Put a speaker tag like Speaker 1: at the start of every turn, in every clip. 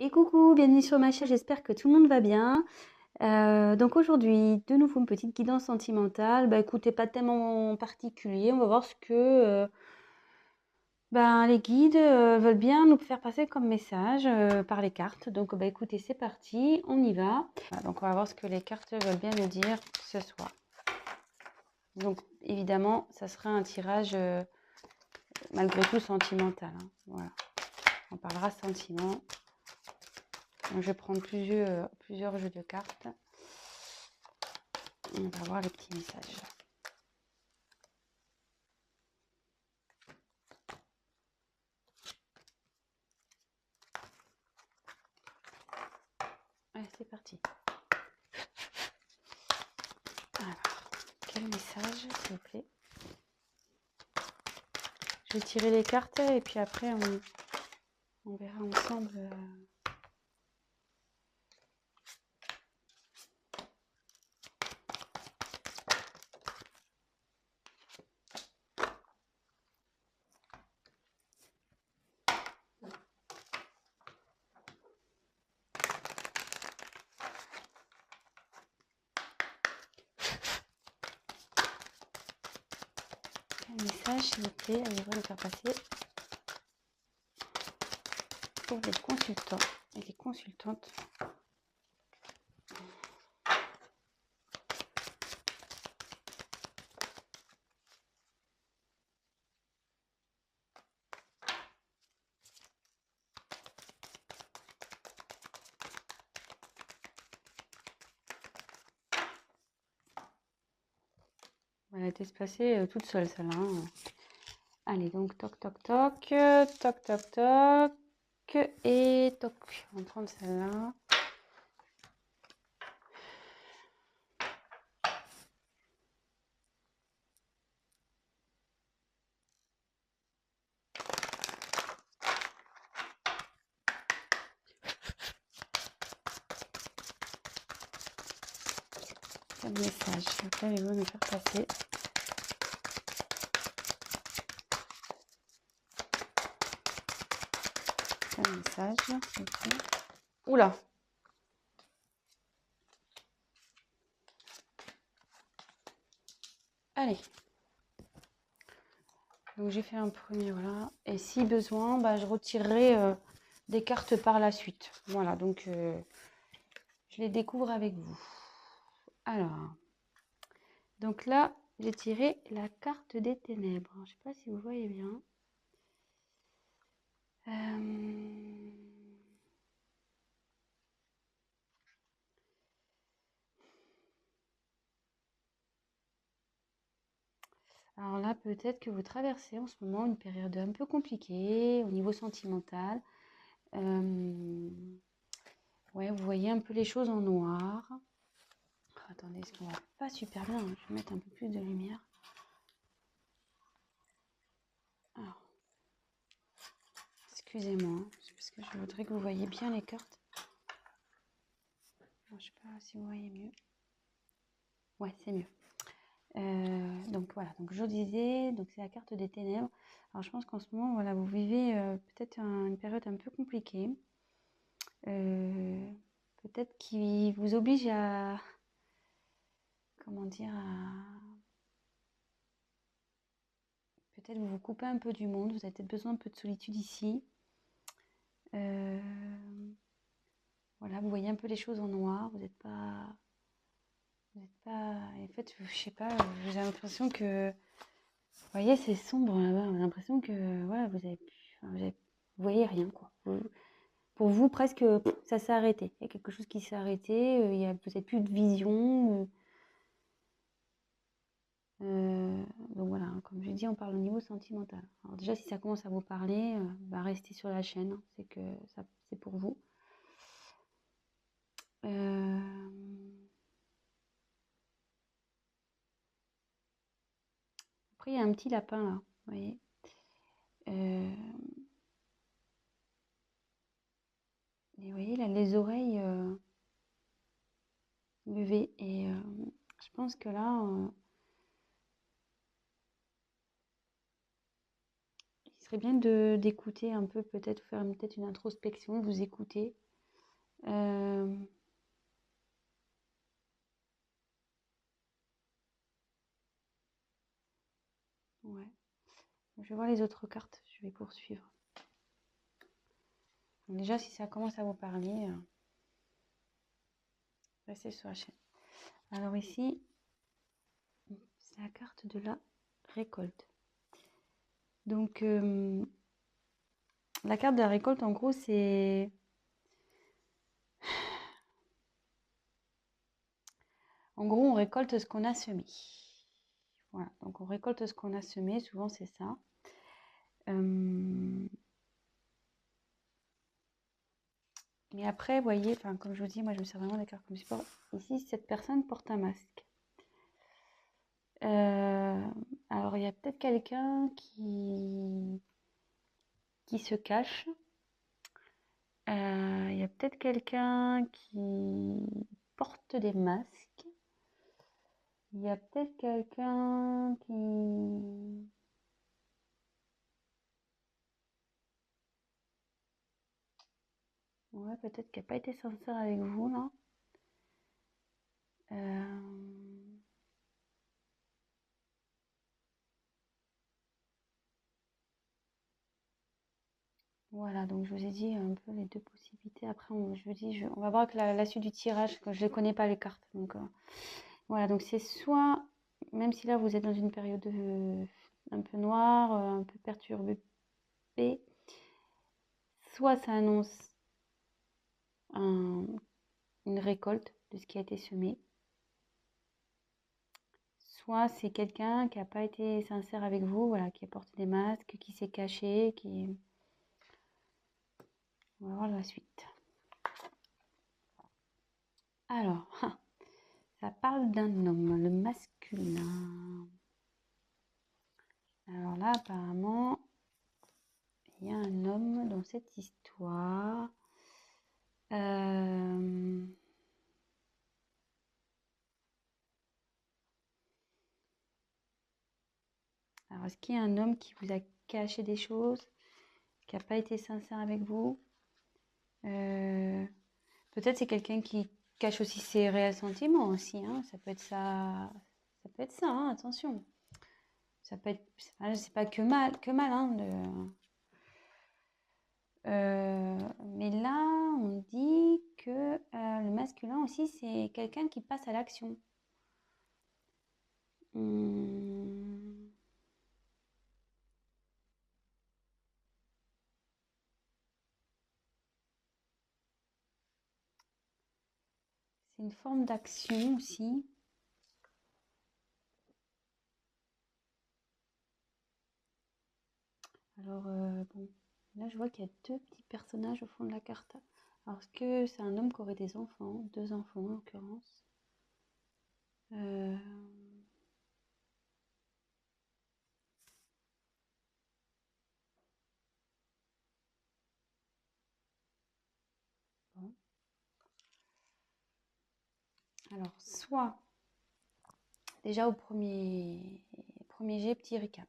Speaker 1: Et coucou, bienvenue sur ma chaîne, j'espère que tout le monde va bien. Donc aujourd'hui, de nouveau une petite guidance sentimentale. Bah écoutez, pas tellement particulier, on va voir ce que les guides veulent bien nous faire passer comme message par les cartes. Donc bah écoutez, c'est parti, on y va. Voilà, donc on va voir ce que les cartes veulent bien nous dire ce soir. Donc évidemment, ça sera un tirage malgré tout sentimental, hein. Voilà, on parlera sentiment. Donc, je vais prendre plusieurs jeux de cartes. On va voir les petits messages. Allez, c'est parti. Alors, quel message, s'il vous plaît? Je vais tirer les cartes et puis après, on verra ensemble. Quel message, s'il vous plaît, allez-vous le faire passer pour les consultants et les consultantes. Elle a été se passer toute seule, celle-là, hein. Allez, donc toc toc toc, toc toc toc, et toc. On va prendre celle-là. Quel message, s'il vous plaît, allez-vous me faire passer? Quel message, s'il vous plaît? Oula! Allez. Donc j'ai fait un premier, voilà. Et si besoin, je retirerai des cartes par la suite. Voilà, donc je les découvre avec vous. Alors, donc là, j'ai tiré la carte des ténèbres. Je ne sais pas si vous voyez bien. Alors là, peut-être que vous traversez en ce moment une période un peu compliquée au niveau sentimental. Ouais, vous voyez un peu les choses en noir. Oh, attendez, ce qu'on va pas super bien, hein. Je vais mettre un peu plus de lumière. Alors, excusez-moi, hein, c'est parce que je voudrais que vous voyez bien les cartes. Alors, je sais pas si vous voyez mieux. Ouais, c'est mieux. Donc voilà, donc je disais, donc c'est la carte des ténèbres. Alors je pense qu'en ce moment, voilà, vous vivez peut-être une période un peu compliquée. Peut-être qui vous oblige à, comment dire, peut-être vous vous coupez un peu du monde, vous avez peut-être besoin un peu de solitude ici. Voilà, vous voyez un peu les choses en noir, vous n'êtes pas, en fait, je sais pas, j'ai l'impression que, vous voyez, c'est sombre là-bas, j'ai l'impression que, voilà, vous voyez rien, quoi. Pour vous, presque, ça s'est arrêté. Il y a quelque chose qui s'est arrêté, il y a peut-être plus de vision. Donc voilà, hein, comme je dis, on parle au niveau sentimental. Alors déjà, si ça commence à vous parler, restez sur la chaîne, hein, c'est que ça, c'est pour vous. Après, il y a un petit lapin là, vous voyez. Et vous voyez, là, les oreilles levées. Et je pense que là, il serait bien d'écouter un peu, peut-être faire peut-être une introspection, vous écouter. Euh, ouais. Je vais voir les autres cartes, je vais poursuivre. Donc déjà, si ça commence à vous parler, restez sur la chaîne. Alors ici, c'est la carte de la récolte. Donc, la carte de la récolte, en gros, c'est... En gros, on récolte ce qu'on a semé. Voilà, donc on récolte ce qu'on a semé, souvent c'est ça. Mais après, vous voyez, comme je vous dis, moi je me sers vraiment des cartes comme support. Ici, cette personne porte un masque. Alors, il y a peut-être quelqu'un qui se cache. Il y a peut-être quelqu'un qui porte des masques. Il y a peut-être quelqu'un qui... Ouais, peut-être qui n'a pas été sincère avec vous, là. Voilà, donc je vous ai dit un peu les deux possibilités. Après, on va voir que la suite du tirage, que je ne les connais pas les cartes. Donc voilà, donc c'est soit, même si là vous êtes dans une période un peu noire, un peu perturbée, soit ça annonce une récolte de ce qui a été semé, soit c'est quelqu'un qui n'a pas été sincère avec vous, voilà, qui a porté des masques, qui s'est caché, qui... On va voir la suite. Alors, ça parle d'un homme, le masculin. Alors là, apparemment, il y a un homme dans cette histoire. Alors, est-ce qu'il y a un homme qui vous a caché des choses, qui n'a pas été sincère avec vous? Peut-être c'est quelqu'un qui cache aussi ses réels sentiments aussi, hein. Ça peut être ça, hein, attention. Ça peut être, c'est pas que mal, hein, mais là, on dit que le masculin aussi, c'est quelqu'un qui passe à l'action. C'est une forme d'action aussi. Alors, bon, là, je vois qu'il y a deux petits personnages au fond de la carte. Alors, est-ce que c'est un homme qui aurait des enfants? Deux enfants, en l'occurrence. Bon. Alors, soit, déjà au premier jet, petit récap.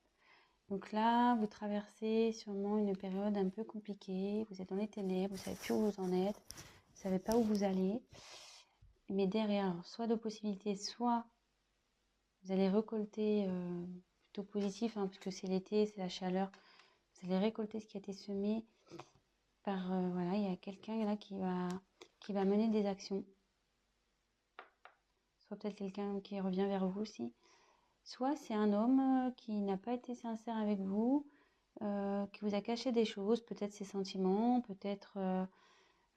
Speaker 1: Donc là, vous traversez sûrement une période un peu compliquée. Vous êtes dans les ténèbres, vous ne savez plus où vous en êtes, vous ne savez pas où vous allez. Mais derrière, soit de possibilités, soit vous allez récolter plutôt positif, hein, puisque c'est l'été, c'est la chaleur. Vous allez récolter ce qui a été semé par, voilà, il y a quelqu'un là qui va mener des actions. Soit peut-être quelqu'un qui revient vers vous aussi. Soit c'est un homme qui n'a pas été sincère avec vous, qui vous a caché des choses, peut-être ses sentiments, peut-être,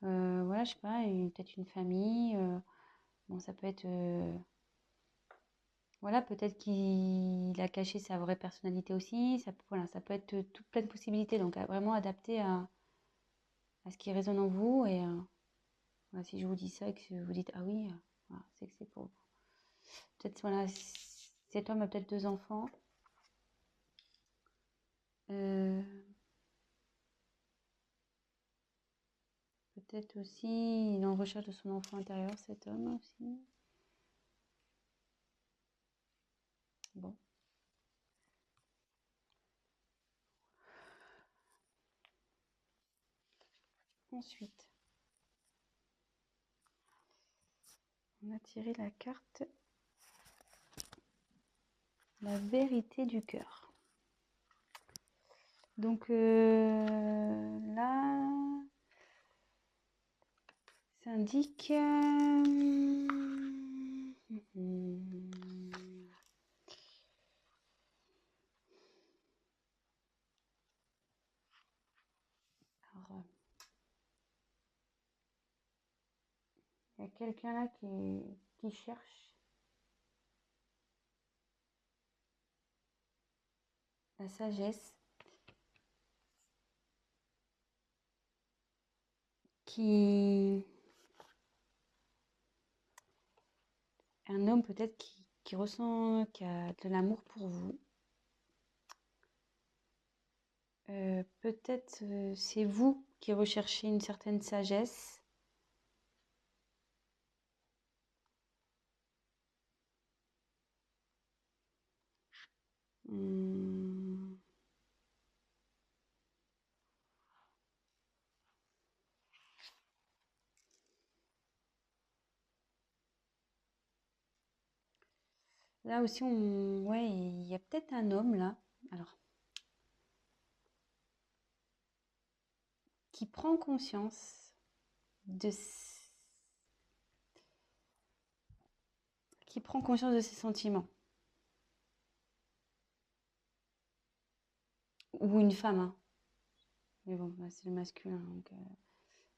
Speaker 1: voilà, je sais pas, peut-être une famille. Bon, ça peut être, voilà, peut-être qu'il a caché sa vraie personnalité aussi. Voilà, ça peut être toute plein de possibilités. Donc, vraiment adapté à ce qui résonne en vous. Et voilà, si je vous dis ça et que vous dites, ah oui, voilà, c'est que c'est pour vous. Peut-être, voilà, cet homme a peut-être deux enfants. Peut-être aussi, il est en recherche de son enfant intérieur, cet homme aussi. Bon. Ensuite, On a tiré la carte la vérité du cœur. Donc là, ça indique... Alors, il y a quelqu'un là qui cherche la sagesse, un homme peut-être qui ressent, qui a de l'amour pour vous. Peut-être c'est vous qui recherchez une certaine sagesse. Là aussi, ouais, il y a peut-être un homme là, alors, qui prend conscience de, qui prend conscience de ses sentiments. Ou une femme, hein. Mais bon, là, c'est le masculin, donc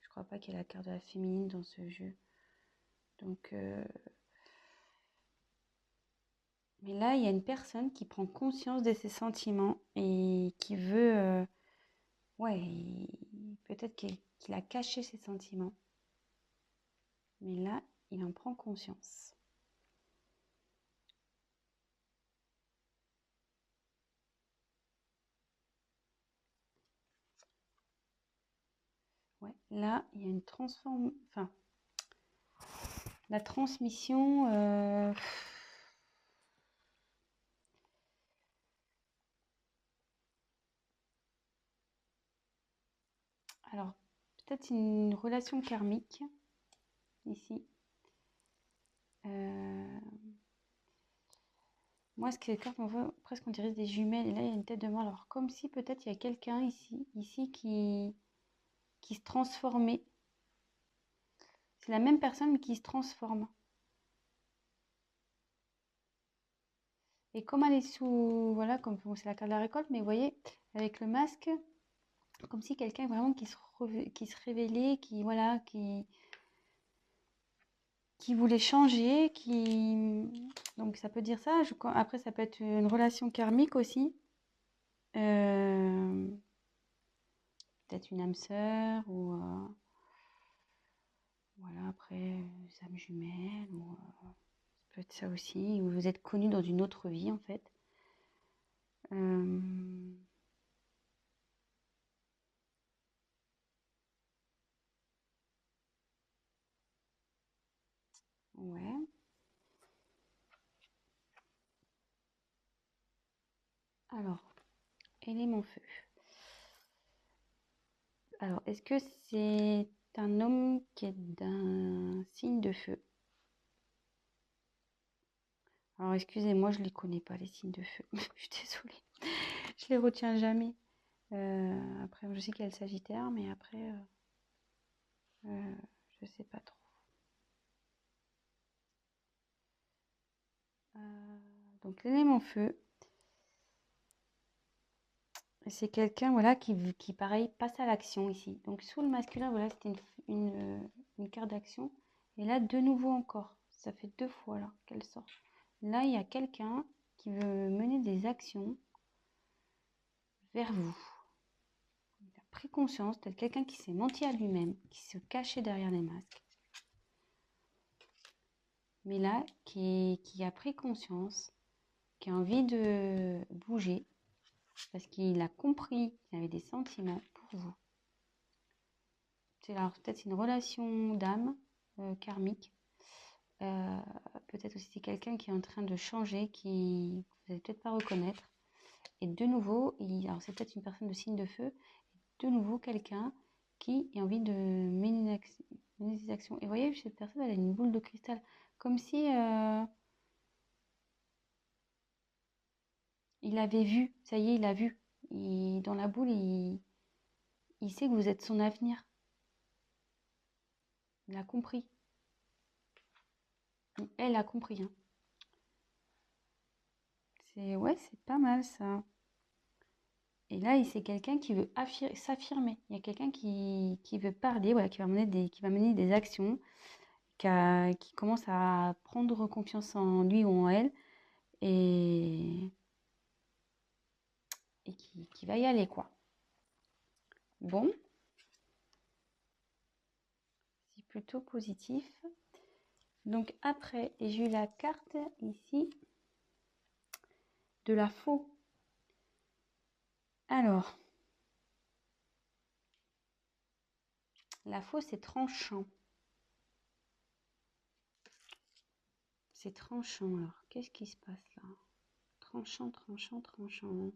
Speaker 1: je crois pas qu'il y ait la carte de la féminine dans ce jeu. Donc, mais là, il y a une personne qui prend conscience de ses sentiments et qui veut, ouais, peut-être qu'il a caché ses sentiments. Mais là, il en prend conscience. Ouais, là, il y a une enfin, la transmission. Alors, peut-être une relation karmique ici. Moi, ce que les cartes m'envoient, presque on dirait des jumelles. Et là, il y a une tête de mort. Alors, comme si peut-être il y a quelqu'un ici qui se transformait. C'est la même personne mais qui se transforme. Et comme elle est sous, voilà, comme bon, c'est la carte de la récolte, mais vous voyez, avec le masque, comme si quelqu'un vraiment qui se révélait, voilà, qui voulait changer, donc ça peut dire ça. Après, ça peut être une relation karmique aussi. Peut-être une âme sœur ou voilà, après, les âmes jumelles ou ça peut être ça aussi. Ou vous êtes connus dans une autre vie en fait. Ouais. Alors, élément feu. Alors, est-ce que c'est un homme qui est d'un signe de feu? Alors, excusez-moi, je ne les connais pas, les signes de feu. Je suis désolée. Je les retiens jamais. Après, je sais qu'il y a le Sagittaire, mais après, je sais pas trop. Donc, l'élément feu, c'est quelqu'un voilà, qui, pareil, passe à l'action ici. Donc, sous le masculin, voilà, c'était une carte d'action. Et là, de nouveau encore. Ça fait 2 fois là qu'elle sort. Là, il y a quelqu'un qui veut mener des actions vers vous. Il a pris conscience d'être quelqu'un qui s'est menti à lui-même, qui se cachait derrière les masques. Mais là, qui a pris conscience, qui a envie de bouger, parce qu'il a compris qu'il avait des sentiments pour vous. C'est alors peut-être une relation d'âme karmique. Peut-être aussi c'est quelqu'un qui est en train de changer, qui vous n'allez peut-être pas reconnaître. Et de nouveau, alors c'est peut-être une personne de signe de feu, de nouveau quelqu'un qui a envie de mener des actions. Et vous voyez, cette personne, elle a une boule de cristal. Comme si il avait vu, ça y est, il a vu. Dans la boule, il sait que vous êtes son avenir. Il a compris. Elle a compris, hein. Ouais, c'est pas mal ça. Et là, c'est quelqu'un qui veut s'affirmer. Il y a quelqu'un qui veut parler, voilà, qui va mener des actions, qui commence à prendre confiance en lui ou en elle et, qui va y aller, quoi. Bon, c'est plutôt positif. Donc après, j'ai eu la carte ici de la faux. Alors, la faux, c'est tranchant. C'est tranchant. Alors, qu'est-ce qui se passe là? Tranchant, tranchant, tranchant.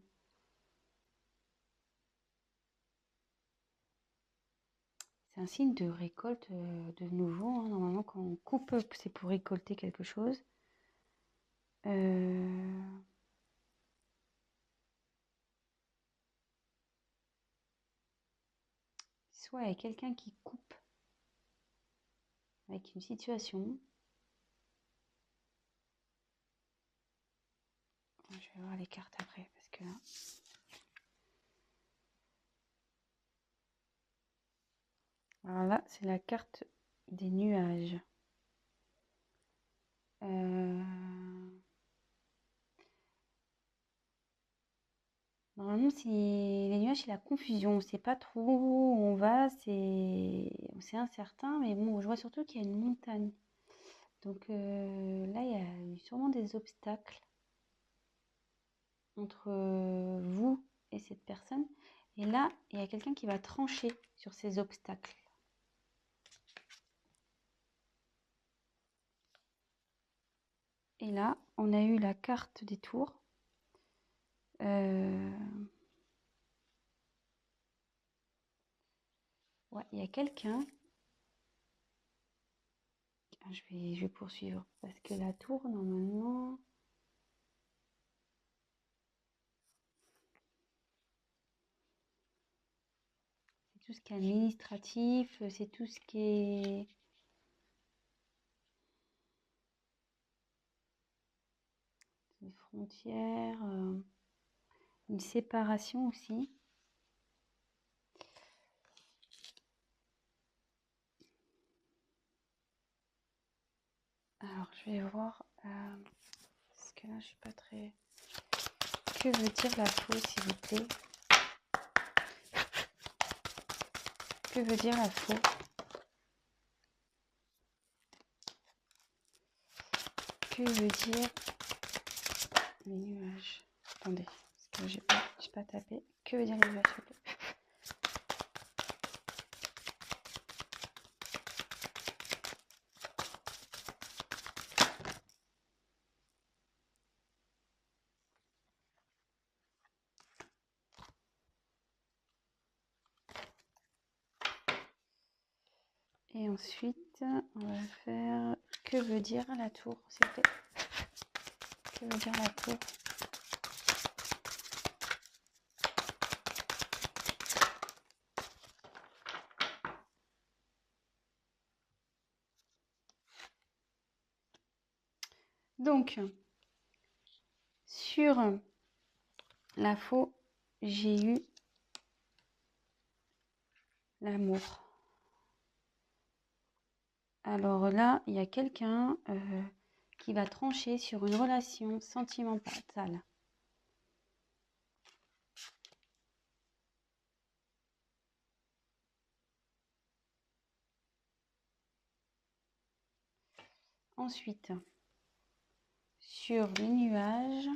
Speaker 1: C'est un signe de récolte de nouveau, hein. Normalement, quand on coupe, c'est pour récolter quelque chose. Soit il y a quelqu'un qui coupe avec une situation. Je vais voir les cartes après, parce que là... Alors là, c'est la carte des nuages. Normalement, les nuages, c'est la confusion. On ne sait pas trop où on va, c'est incertain, mais bon, je vois surtout qu'il y a une montagne. Donc là, il y a eu sûrement des obstacles entre vous et cette personne. Et là, il y a quelqu'un qui va trancher sur ces obstacles. Et là, on a eu la carte des tours. Ouais, il y a quelqu'un. Je vais poursuivre parce que la tour, normalement... C'est tout ce qui est administratif, c'est tout ce qui est... Des frontières, une séparation aussi. Alors, je vais voir... parce que là, je suis pas très... Que veut dire la faux, s'il vous plaît? Que veut dire la faux? Que veut dire les nuages? Attendez, parce que j'ai pas tapé. Que veut dire les nuages, s'il vous plaît? Et ensuite, on va faire que veut dire la tour, s'il vous plaît? Que veut dire la tour? Donc, sur la faux, j'ai eu l'amour. Alors là, il y a quelqu'un qui va trancher sur une relation sentimentale. Ensuite, sur les nuages,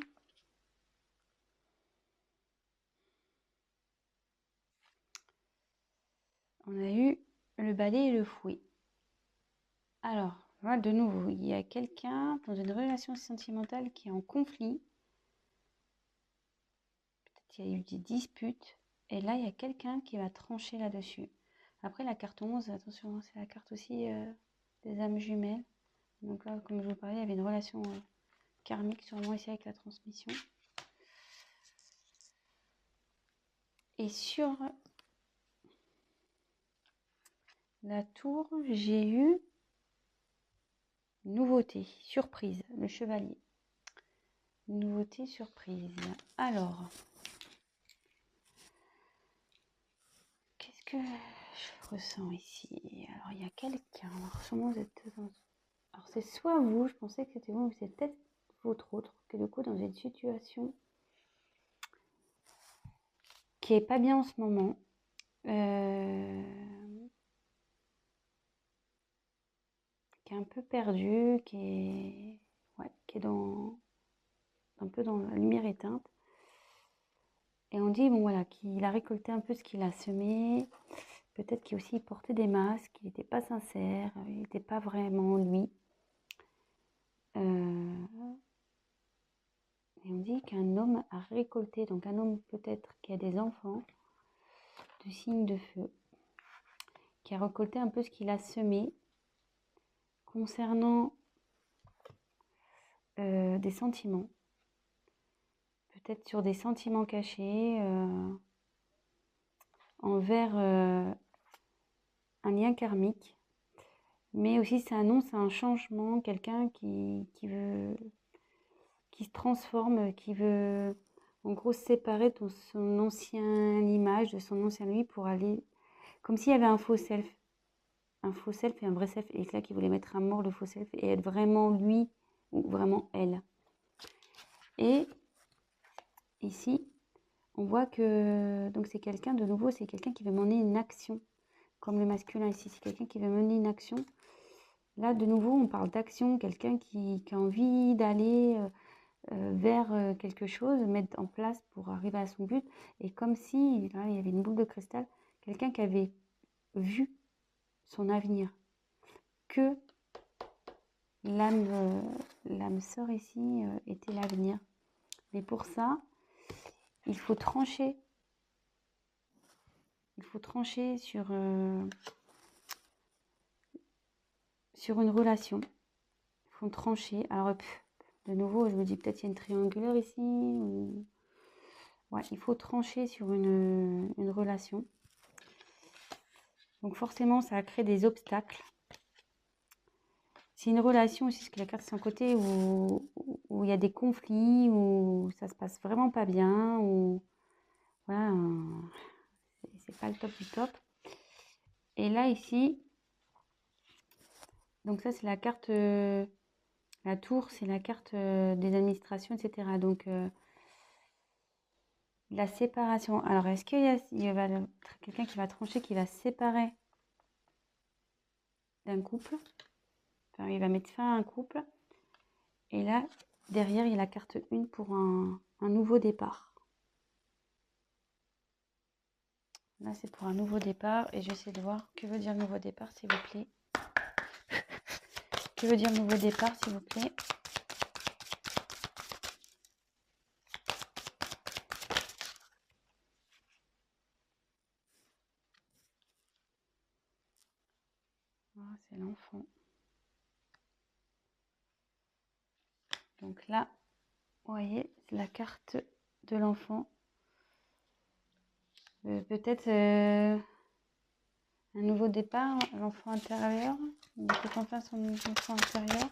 Speaker 1: on a eu le balai et le fouet. Alors, voilà, de nouveau, il y a quelqu'un dans une relation sentimentale qui est en conflit. Peut-être qu'il y a eu des disputes. Et là, il y a quelqu'un qui va trancher là-dessus. Après, la carte 11, attention, c'est la carte aussi des âmes jumelles. Donc là, comme je vous parlais, il y avait une relation karmique sûrement ici avec la transmission. Et sur la tour, j'ai eu nouveauté, surprise, le chevalier. Nouveauté, surprise. Alors, qu'est-ce que je ressens ici? Alors, il y a quelqu'un. Alors, sûrement vous êtes dans... Alors, c'est soit vous, je pensais que c'était vous, mais c'est peut-être votre autre, que du coup, dans une situation qui est pas bien en ce moment. Qui est un peu perdu, qui est dans un peu dans la lumière éteinte. Et on dit, bon voilà, qu'il a récolté un peu ce qu'il a semé. Peut-être qu'il aussi portait des masques, il n'était pas sincère, il n'était pas vraiment lui. Et on dit qu'un homme a récolté, donc un homme peut-être qui a des enfants, de signes de feu, qui a récolté un peu ce qu'il a semé concernant des sentiments. Peut-être sur des sentiments cachés envers un lien karmique. Mais aussi ça annonce un changement, quelqu'un qui se transforme, qui veut en gros se séparer de son ancienne image, de son ancien lui pour aller... Comme s'il y avait un faux self et un vrai self, et là qui voulait mettre à mort le faux self et être vraiment lui ou vraiment elle. Et ici, on voit que donc c'est quelqu'un, de nouveau, c'est quelqu'un qui veut mener une action, comme le masculin ici, c'est quelqu'un qui veut mener une action. Là, de nouveau, on parle d'action, quelqu'un qui a envie d'aller vers quelque chose, mettre en place pour arriver à son but. Et comme si, là, il y avait une boule de cristal, quelqu'un qui avait vu son avenir, que l'âme sœur ici était l'avenir. Mais pour ça, il faut trancher. Il faut trancher sur une relation. Il faut trancher. Alors, de nouveau, je me dis peut-être il y a une triangulaire ici. Ou... Ouais, il faut trancher sur une relation. Donc forcément, ça a créé des obstacles. C'est une relation aussi, parce que la carte c'est un côté où il y a des conflits, où ça se passe vraiment pas bien, où voilà, c'est pas le top du top. Et là ici, donc ça c'est la carte, la tour, c'est la carte des administrations, etc. Donc la séparation. Alors est-ce qu'il y a quelqu'un qui va trancher, qui va se séparer d'un couple? Enfin, il va mettre fin à un couple. Et là, derrière, il y a la carte 1 pour un nouveau départ. Là, c'est pour un nouveau départ. Et je vais essayer de voir que veut dire nouveau départ, s'il vous plaît. Que veut dire nouveau départ, s'il vous plaît? Ah, c'est l'enfant. Donc là, vous voyez, c'est la carte de l'enfant. Peut-être un nouveau départ, l'enfant intérieur. Il peut enfin son enfant intérieur.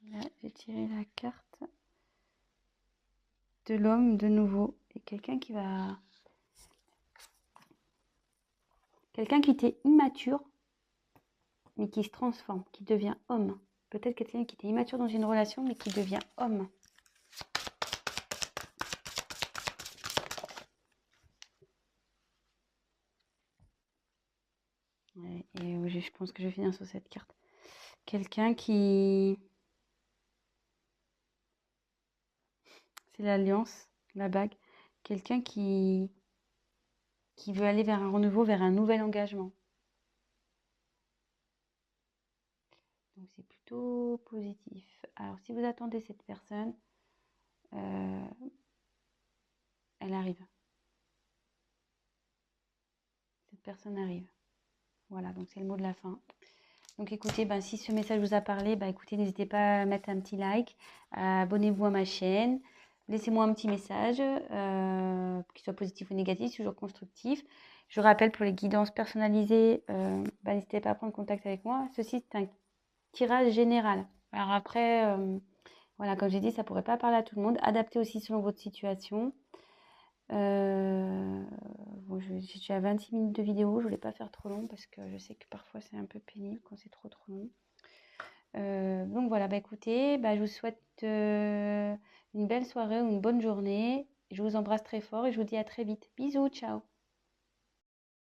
Speaker 1: Là, j'ai tiré la carte de l'homme de nouveau. Et quelqu'un qui va... Quelqu'un qui était immature, mais qui se transforme, qui devient homme. Peut-être quelqu'un qui était immature dans une relation, mais qui devient homme. Et je pense que je vais finir sur cette carte. Quelqu'un qui... C'est l'alliance, la bague. Quelqu'un qui veut aller vers un renouveau, vers un nouvel engagement. Donc c'est plutôt positif. Alors si vous attendez cette personne, elle arrive. Cette personne arrive. Voilà, donc c'est le mot de la fin. Donc écoutez, ben, si ce message vous a parlé, ben, écoutez, n'hésitez pas à mettre un petit like, abonnez-vous à ma chaîne, laissez-moi un petit message, qu'il soit positif ou négatif, toujours constructif. Je rappelle, pour les guidances personnalisées, ben, n'hésitez pas à prendre contact avec moi. Ceci, c'est un tirage général. Alors après, voilà, comme j'ai dit, ça ne pourrait pas parler à tout le monde. Adaptez aussi selon votre situation. Bon, j'ai déjà 26 minutes de vidéo, je ne voulais pas faire trop long parce que je sais que parfois c'est un peu pénible quand c'est trop long. Donc voilà, bah écoutez, bah, je vous souhaite une belle soirée ou une bonne journée. Je vous embrasse très fort et je vous dis à très vite. Bisous, ciao.